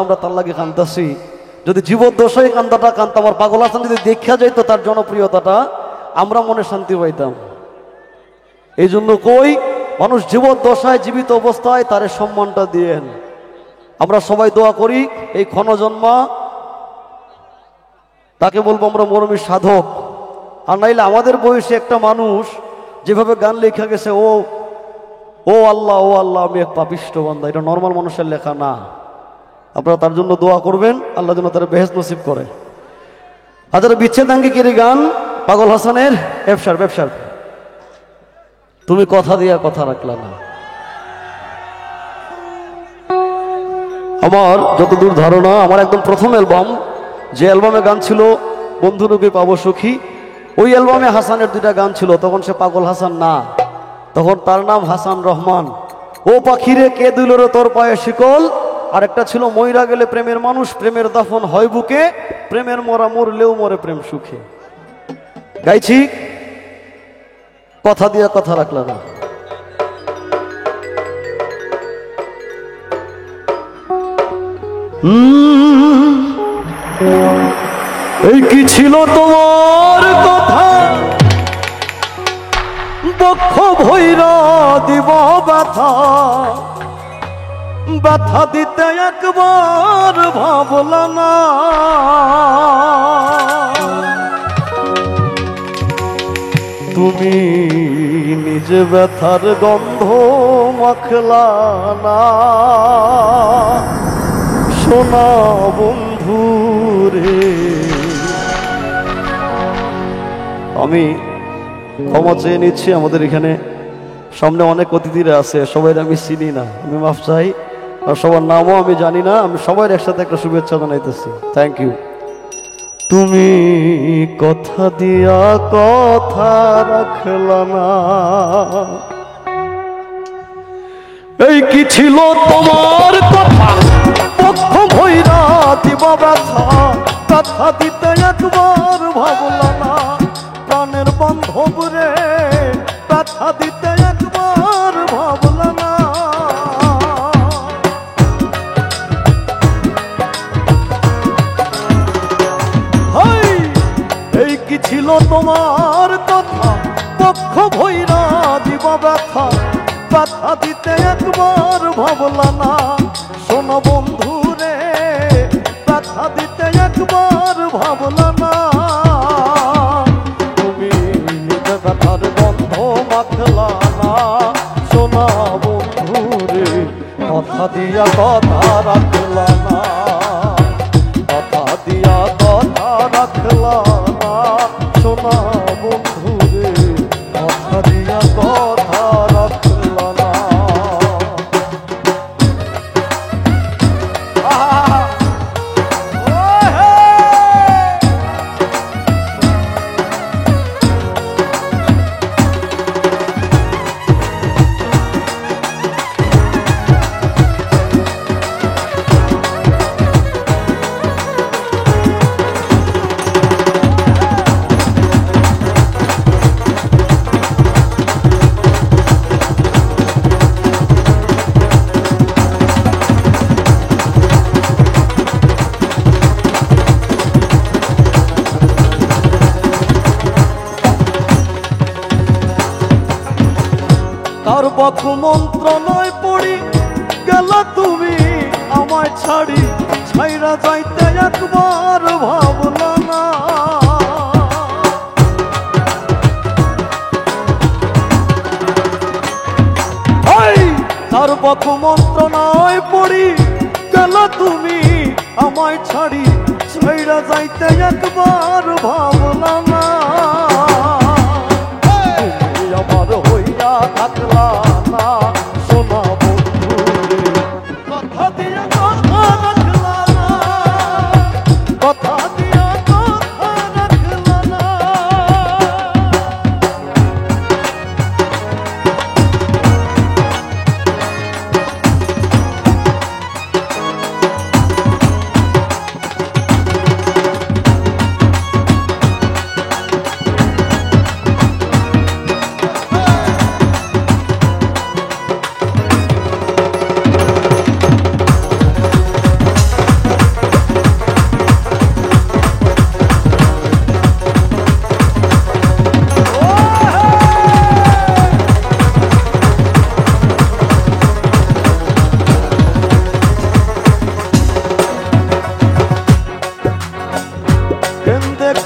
আমরা তার লাগে কান্দাছি। যদি জীবদ্দশায় কান্দাটা কান্দতাম, আর পাগল হাসান যদি দেখা যাইতো তার জনপ্রিয়তাটা, আমরা মনে শান্তি পাইতাম। এই জন্য কই, মানুষ জীবদ্দশায় জীবিত অবস্থায় তার সম্মানটা দিয়েন। আমরা সবাই দোয়া করি এই ক্ষণজন্মা তাকে বলবো আমরা মরমী সাধক। আর নাইলে আমাদের বয়সে একটা মানুষ যেভাবে গান লেখা গেছে, ও ও আল্লাহ ও আল্লাহ আমি এক পাপিষ্ঠ বান্দা, এটা নর্মাল মানুষের লেখা না। আপনারা তার জন্য দোয়া করবেন, আল্লাহ যেন তার বেহেশত নসিব করে। হাজার বিচ্ছেদাঙ্গিকের গান পাগল হাসানের ব্যবসার তুমি কথা দিয়া কথা রাখলা না। আমার যতদূর ধারণা, আমার একদম প্রথম অ্যালবাম, যে অ্যালবামে গান ছিল বন্ধু রূপে পাবো সখী, ওই অ্যালবামে হাসানের দুইটা গান ছিল। তখন সে পাগল হাসান না, তখন তার নাম হাসান রহমান। ও পাখিরে কে দিল রে তোর পায়ে শিকল, আর একটা ছিল মইরা গেলে প্রেমের মানুষ, প্রেমের দাফন হয় বুকে, প্রেমের মরা মরলেও মরে প্রেম সুখে। গাইছি কথা দিয়া কথা রাখলা না। এই কি ছিল তোমার কথা, বক্ষ ভৈরা দিব ব্যথা, ব্যথা দিতে একবার ভাবলা না। তুমি নিজে ব্যথার গন্ধ মাখলা না, সোনা বন্ধু রে। আমি ক্ষমা চেয়ে নিচ্ছি, আমাদের এখানে সামনে অনেক অতিথিরা আছে, সবাই আমি চিনি না, আমি মাফ চাই। আর সবার নামও আমি জানি না, আমি সবাই একসাথে একটা শুভেচ্ছা জানাইতেছি। Thank you. তুমি কথা দিয়া কথা রাখলা না, এই কি ছিল তোমার কথা, পক্ষ ভৈরা দিবা ব্যথা, কথা দিতে একবার ভাবলা না। প্রাণের বান্ধব রে, ব্যথা দিতে একবার ভাবলা না। এই কি ছিল তোমার কথা, পক্ষ ভৈরা দিবা ব্যথা, ব্যথা দিতে একবার ভাবলা না। শোনো বন্ধু রে, ব্যথা দিতে একবার ভাবলা না। তুমি নিজে ব্যথার গন্ধ মাখলা না, শোনা বন্ধু রে, কথা দিয়া কথা রাখলা না, কথা দিয়া কথা রাখলা না, শোনা বন্ধু রে, কথা দিয়া কথা রাখলা না। কার বক্ষ মন্ত্রণায় পড়ি গেলা তুমি আমায় ছাড়ি, ছাইরা যাইতে একবার ভাবলা না। কার বক্ষ মন্ত্রণায় পড়ি গেলা তুমি আমায় ছাড়ি, ছাইরা যাইতে একবার ভাবলা না। আমার হইয়া থাকলা না, সোনা বন্ধু রে, কথা দিয়া কথা রাখলা না, কথা দিয়া কথা রাখলা না।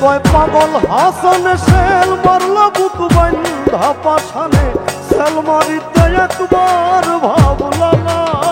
কয় পাগল হাসান সেল মারলা বুক বান্ধা পাশানে, সেল মারিতে একবার ভাবলা না।